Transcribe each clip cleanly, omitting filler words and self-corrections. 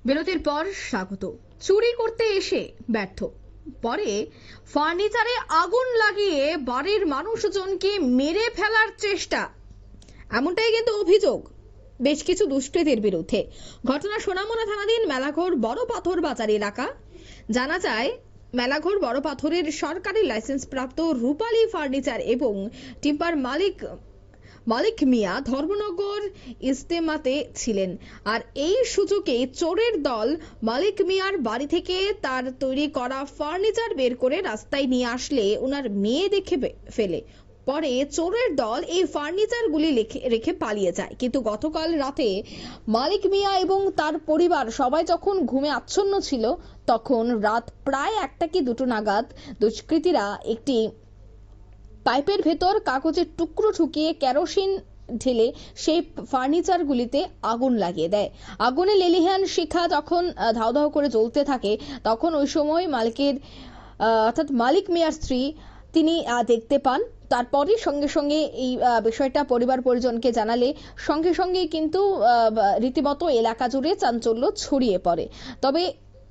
বিরতির পর স্বাগত। চুরি করতে এসে ব্যর্থ, পরে ফার্নিচারে আগুন লাগিয়ে বাড়ির মানুষজনকে মেরে ফেলার চেষ্টা, এমনটাই কিন্তু অভিযোগ বেশ কিছু দুষ্কৃতীর বিরুদ্ধে। ঘটনা সোনামুড়া থানাধীন মেলাঘর বড় পাথর বাজার এলাকা। জানা যায়, মেলাঘর বড় পাথরের সরকারি লাইসেন্স প্রাপ্ত রূপালী ফার্নিচার এবং টিম্পার মালিক মিয়া ধর্মনগর ইস্তেমাতে ছিলেন। আর এই সুযোগে চোরের দল মালিক মিয়ার বাড়ি থেকে তার তৈরি করা ফার্নিচার বের করে রাস্তায় নিয়ে আসলে ওনার মেয়ে দেখে ফেলে। পরে চোরের দল এই ফার্নিচারগুলি রেখে পালিয়ে যায়। কিন্তু গতকাল রাতে মালিক মিয়া এবং তার পরিবার সবাই যখন ঘুমে আচ্ছন্ন ছিল, তখন রাত প্রায় 1টা কি 2টো নাগাদ দুষ্কৃতীরা একটি পাইপের ভেতর কাগজের টুকরো ঢুকিয়ে কেরোসিন ঢেলে সেই ফার্নিচারগুলিতে আগুন লাগিয়ে দেয়। আগুনে লেলিহান শিখা যখন ধাও ধাও করে জ্বলতে থাকে, তখন ওই সময় অর্থাৎ মালিক মিয়ার স্ত্রী তিনি দেখতে পান। তারপরে সঙ্গে সঙ্গে এই বিষয়টা পরিবার পরিজনকে জানালে সঙ্গে সঙ্গে কিন্তু রীতিমতো এলাকা জুড়ে চাঞ্চল্য ছড়িয়ে পড়ে। তবে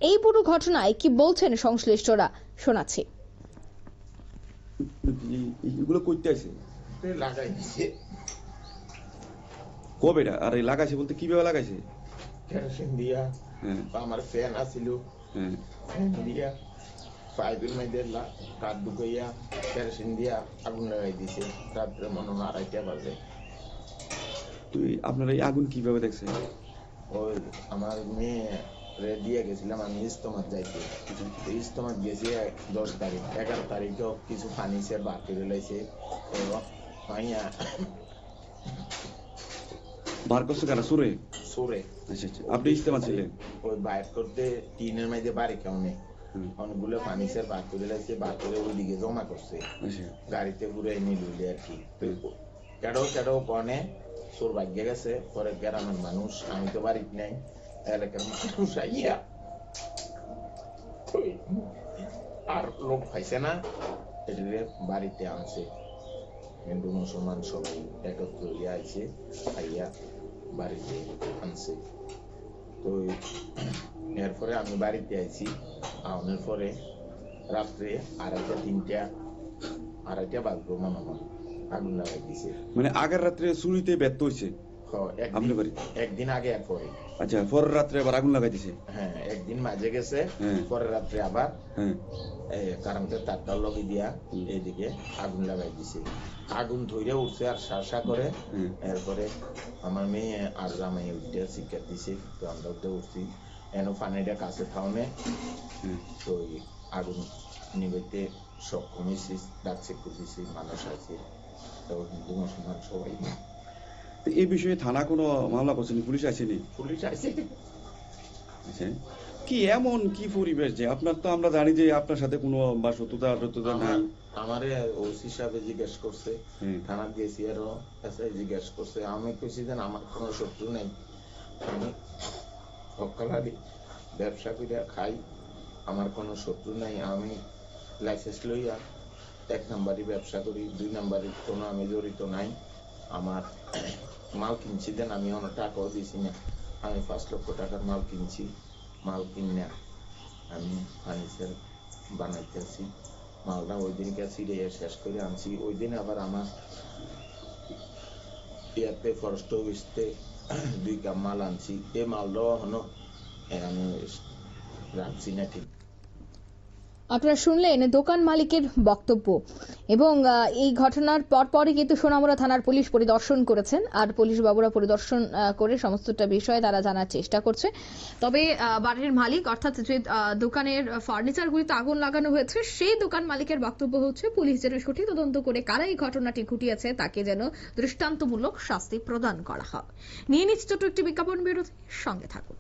এই পুরো ঘটনায় কি বলছেন সংশ্লিষ্টরা, শোনাচ্ছি। এগুলো করতে আছে লাগাইছে কবেটা? আর এই লাগাইছে বলতে কিভাবে লাগাইছে? কেরোসিন দিয়া। আমার ফ্যান আছিল, ফ্যান দিয়া পাইপের মধ্যে কাঠ ঢুকাইয়া কেরোসিন দিয়া আগুন লাগাই দিছে। রাত্রে মনে হয় 2:30 বাজে। আপনারা এই আগুন কিভাবে দেখছেন? ওই আমার মেয়ে দিয়ে গেছিলাম আমি ইস্তমাত যাইতে। ইস্তমাত গেছি 10 তারিখ, 11 তারিখেও কিছু ফার্নিচার বার করে লাইছে। বার করছে কারা? সুরে সুরে। আচ্ছা আচ্ছা, আপনি ইস্তেমা ছিলেন? ওই বাইর করতে টিনের মধ্যে বাড়ি কেউ নেই, অনেকগুলো ফার্নিচার বার করে লাইছে, বার করে ওইদিকে জমা করছে, গাড়িতে ঘুরে নিল আর কি। কেডো কনে সোর ভাগ্যে গেছে। পরে গ্রামের মানুষ, আমি তো বাড়িতে নাই, এলাকার মানুষ আইয়া আর লোক পাইছে না, এটাকে বাড়িতে আনছে। হিন্দু মুসলমান সবাই একত্র হইয়া আইছে, আইয়া বাড়িতে আনছে। তো এরপরে আমি বাড়িতে আইছি, আউনের পরে রাত্রে 2:30 বাজলো মনে হয়, আগুন লাগাই দিছে। মানে আগের রাত্রে চুরিতে ব্যর্থ হয়েছে? একদিন আগে আর পরে। আচ্ছা, পরের রাত্রে আবার আগুন লাগাই দিছে? হ্যাঁ, একদিন মাঝে গেছে, পরের রাত্রে আবার কারেন্টের তারটা লগি দিয়া এইদিকে আগুন লাগাই দিছে। আগুন ধরে উঠছে আর শাসা করে। এরপরে আমার মেয়ে আর জামাই উঠে শিক্ষা দিছে, তো আমরা উঠে উঠছি, এনো পানিটা কাছে থাউনে। তো আগুন নিবেতে সক্ষম হয়েছি, ডাকছে খুঁজেছি, মানুষ আছে, হিন্দু মুসলমান সবাই। এই বিষয়ে থানা কোনো মামলা করছেন? পুলিশ আসেনি? পুলিশ আসে। আচ্ছা, কি এমন কি পরিবেশ যে আপনার, তো আমরা জানি যে আপনার সাথে কোনো বা সত্যতা নাই। আমারে ওসি সাহেব জিজ্ঞেস করছে, থানা গেছি, আরো এসআই জিজ্ঞেস করছে। আমি কইছি যে আমার কোনো শত্রু নেই, আমি সকালে ব্যবসা করে খাই, আমার কোনো শত্রু নাই। আমি লাইসেন্স লইয়া 1 নাম্বারই ব্যবসা করি, 2 নাম্বারের কোনো আমি জড়িত নাই। আমার মাল কিনছি দেন, আমি অনেক টাকাও দিছি না, আমি 5 লক্ষ টাকার মাল কিনছি। মাল কিনে আমি ফার্নিচার বানাইতেছি। মালটা ওই দিনকে ছিঁড়ে শেষ করে আনছি। ওই দিন আবার আমার ইয়াতে ফরেস্ট অফিসতে 2 কাপ মাল আনছি। এই মালটাও এখনো আমি রাখছি না ঠিক। আপনারা শুনলেন দোকান মালিকের বক্তব্য। এবং এই ঘটনার পরপরই কিন্তু সোনামুড়া থানার পুলিশ পরিদর্শন করেছেন, আর পুলিশ বাবুরা পরিদর্শন করে সমস্তটা বিষয়ে তারা জানার চেষ্টা করছে। তবে বাড়ির মালিক, অর্থাৎ যে দোকানের ফার্নিচারগুলিতে আগুন লাগানো হয়েছে, সেই দোকান মালিকের বক্তব্য হচ্ছে পুলিশ যেন সঠিক তদন্ত করে কারা এই ঘটনাটি ঘটিয়েছে তাকে যেন দৃষ্টান্তমূলক শাস্তি প্রদান করা হয়। নিয়ে নিচ্ছে ছোট্ট একটি বিজ্ঞাপন বিরতি, সঙ্গে থাকুন।